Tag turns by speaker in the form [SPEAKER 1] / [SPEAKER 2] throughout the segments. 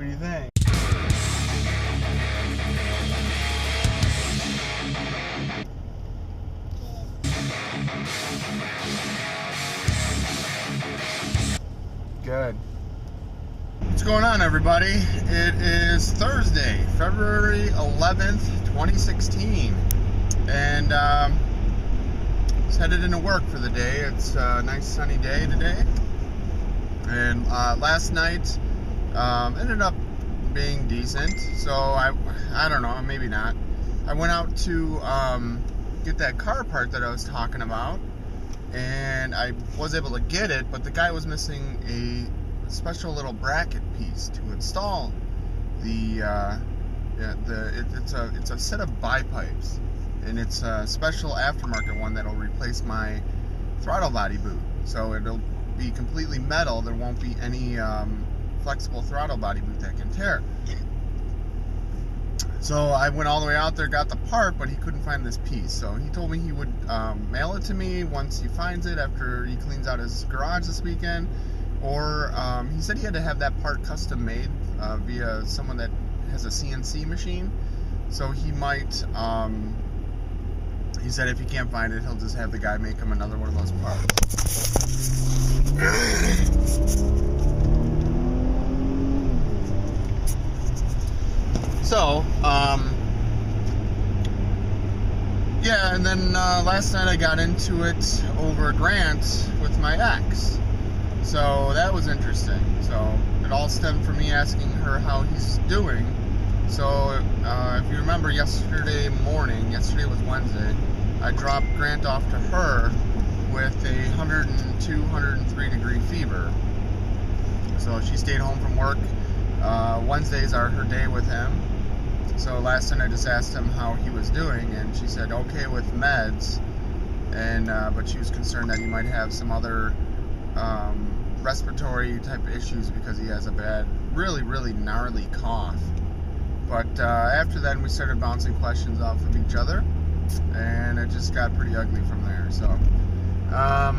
[SPEAKER 1] What do you think? Good. What's going on, everybody? It is Thursday, February 11th, 2016, and just headed into work for the day. It's a nice sunny day today, and last night ended up being decent, so I don't know, maybe not. I went out to get that car part that I was talking about, and I was able to get it, but the guy was missing a special little bracket piece to install the it's a set of bipipes, and it's a special aftermarket one that'll replace my throttle body boot. So it'll be completely metal. There won't be any flexible throttle body boot that can tear. So I went all the way out there, got the part, but he couldn't find this piece. So he told me he would mail it to me once he finds it after he cleans out his garage this weekend. Or he said he had to have that part custom made via someone that has a CNC machine. So he might, he said if he can't find it, he'll just have the guy make him another one of those parts. So, yeah, and then last night I got into it over a grant with my ex. So that was interesting. So it all stemmed from me asking her how he's doing. So if you remember yesterday was Wednesday, I dropped Grant off to her with a 102, 103 degree fever. So she stayed home from work. Wednesdays are her day with him. So last night I just asked him how he was doing, and she said okay with meds, and but she was concerned that he might have some other respiratory type issues because he has a bad, really, really gnarly cough. But after that, we started bouncing questions off of each other, and it just got pretty ugly from there. So I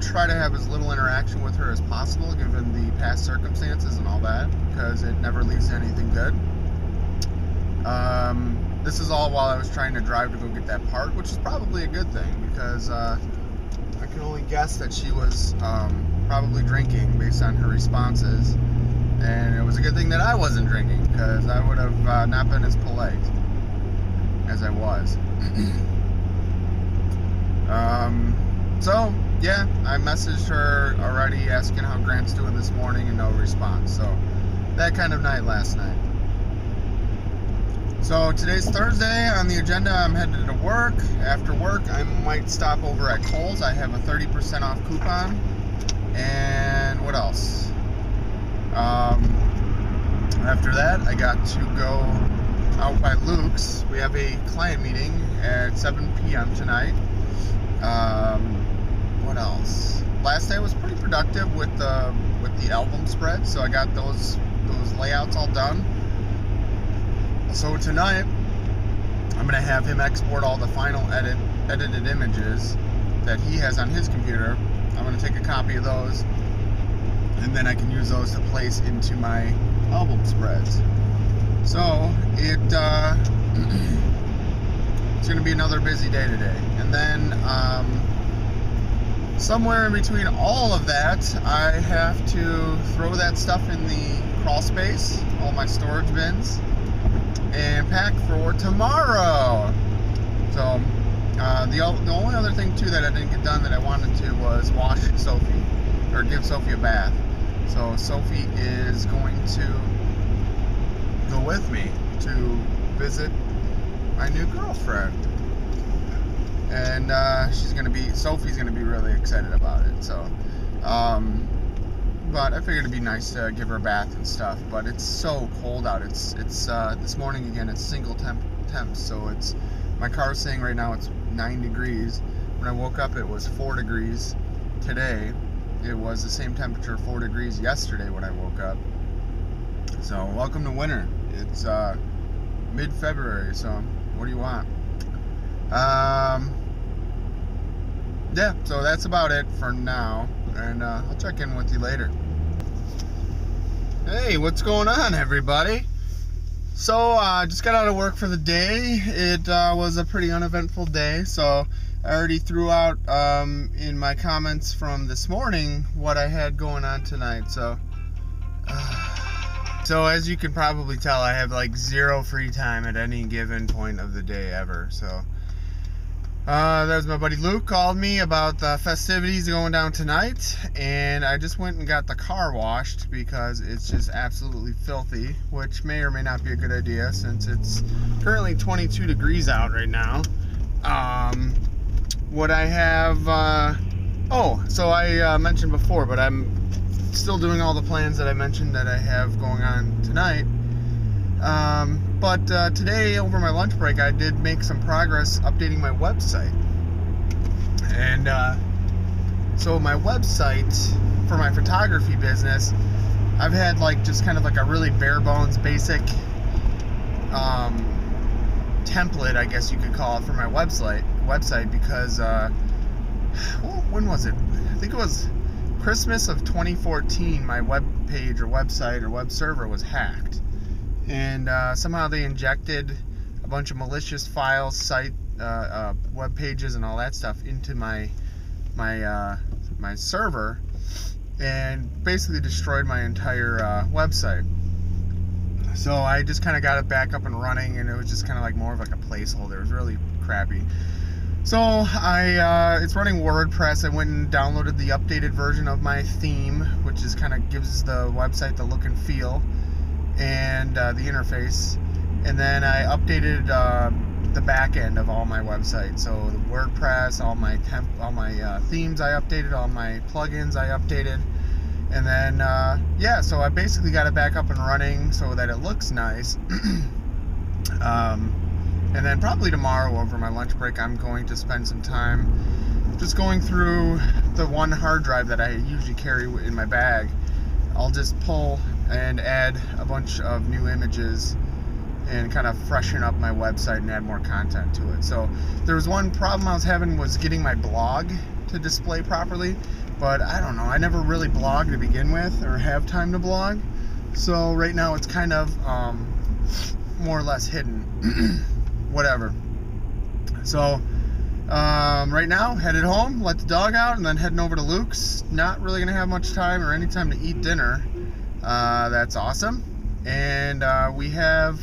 [SPEAKER 1] try to have as little interaction with her as possible, given the past circumstances and all that, because it never leads to anything good. This is all while I was trying to drive to go get that part, which is probably a good thing, because I can only guess that she was probably drinking based on her responses, and it was a good thing that I wasn't drinking, because I would have not been as polite as I was. So yeah, I messaged her already asking how Grant's doing this morning, and no response. So that kind of night last night. So today's Thursday. On the agenda, I'm headed to work. After work, I might stop over at Kohl's. I have a 30% off coupon. And what else? After that, I got to go out by Luke's. We have a client meeting at 7 p.m. tonight. What else? Last day was pretty productive with the album spread, so I got those layouts all done. So tonight, I'm going to have him export all the final edited images that he has on his computer. I'm going to take a copy of those, and then I can use those to place into my album spreads. So it's going to be another busy day today. And then somewhere in between all of that, I have to throw that stuff in the crawl space, all my storage bins, and pack for tomorrow. So the only other thing too that I didn't get done that I wanted to was wash Sophie, or give Sophie a bath. So Sophie is going to go with me to visit my new girlfriend, and Sophie's gonna be really excited about it. So but I figured it'd be nice to give her a bath and stuff. But it's so cold out. It's this morning again. It's single temps. So it's, my car's saying right now it's 9 degrees. When I woke up, it was 4 degrees today. It was the same temperature, 4 degrees yesterday when I woke up. So welcome to winter. It's mid-February. So what do you want? Yeah. So that's about it for now. And I'll check in with you later. Hey, what's going on, everybody? So, just got out of work for the day. It was a pretty uneventful day, so I already threw out in my comments from this morning what I had going on tonight. So as you can probably tell, I have like zero free time at any given point of the day ever. So that was my buddy Luke called me about the festivities going down tonight, and I just went and got the car washed because it's just absolutely filthy, which may or may not be a good idea since it's currently 22 degrees out right now. What I have, so I mentioned before, but I'm still doing all the plans that I mentioned that I have going on tonight. But today, over my lunch break, I did make some progress updating my website. And so my website for my photography business, I've had like just kind of like a really bare bones basic template, I guess you could call it, for my website because when was it? I think it was Christmas of 2014. My web page or website or web server was hacked. And somehow they injected a bunch of malicious files, web pages, and all that stuff into my server, and basically destroyed my entire website. So I just kind of got it back up and running, and it was just kind of like more of like a placeholder. It was really crappy. So it's running WordPress. I went and downloaded the updated version of my theme, which is kind of gives the website the look and feel and the interface, and then I updated the back end of all my websites. So the WordPress, all my themes I updated, all my plugins I updated, and then so I basically got it back up and running so that it looks nice. And then probably tomorrow over my lunch break, I'm going to spend some time just going through the one hard drive that I usually carry in my bag. I'll just pull and add a bunch of new images and kind of freshen up my website and add more content to it. So there was one problem I was having, was getting my blog to display properly, but I don't know, I never really blog to begin with or have time to blog. So right now it's kind of more or less hidden. Whatever. So right now, headed home, let the dog out, and then heading over to Luke's. Not really gonna have much time or any time to eat dinner. That's awesome. And we have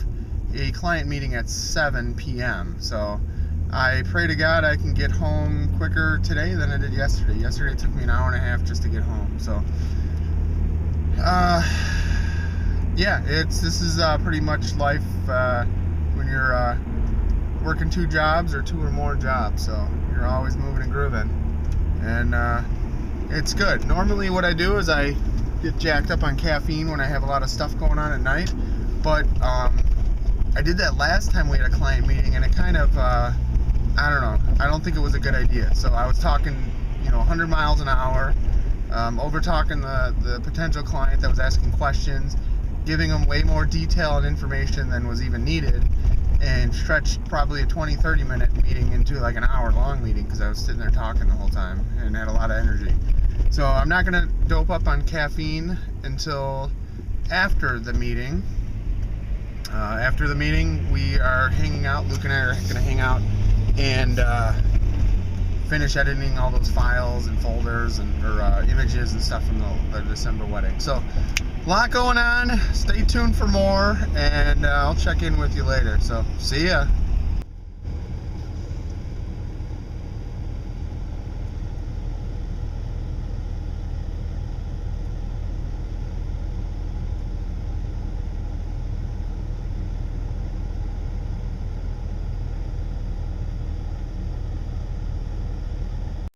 [SPEAKER 1] a client meeting at 7 p.m. So I pray to God I can get home quicker today than I did yesterday. Yesterday it took me an hour and a half just to get home. So this is pretty much life when you're working two jobs or two or more jobs. So you're always moving and grooving, and it's good. Normally what I do is I get jacked up on caffeine when I have a lot of stuff going on at night, but I did that last time we had a client meeting, and it kind of I don't know, I don't think it was a good idea. So I was talking 100 miles an hour, over talking the potential client that was asking questions, giving them way more detail and information than was even needed, and stretched probably a 20-30 minute meeting into like an hour-long meeting because I was sitting there talking the whole time and had a lot of energy. So I'm not gonna dope up on caffeine until after the meeting. After the meeting, we are hanging out. Luke and I are gonna hang out and finish editing all those files and folders and images and stuff from the December wedding. So a lot going on. Stay tuned for more, and I'll check in with you later. So see ya.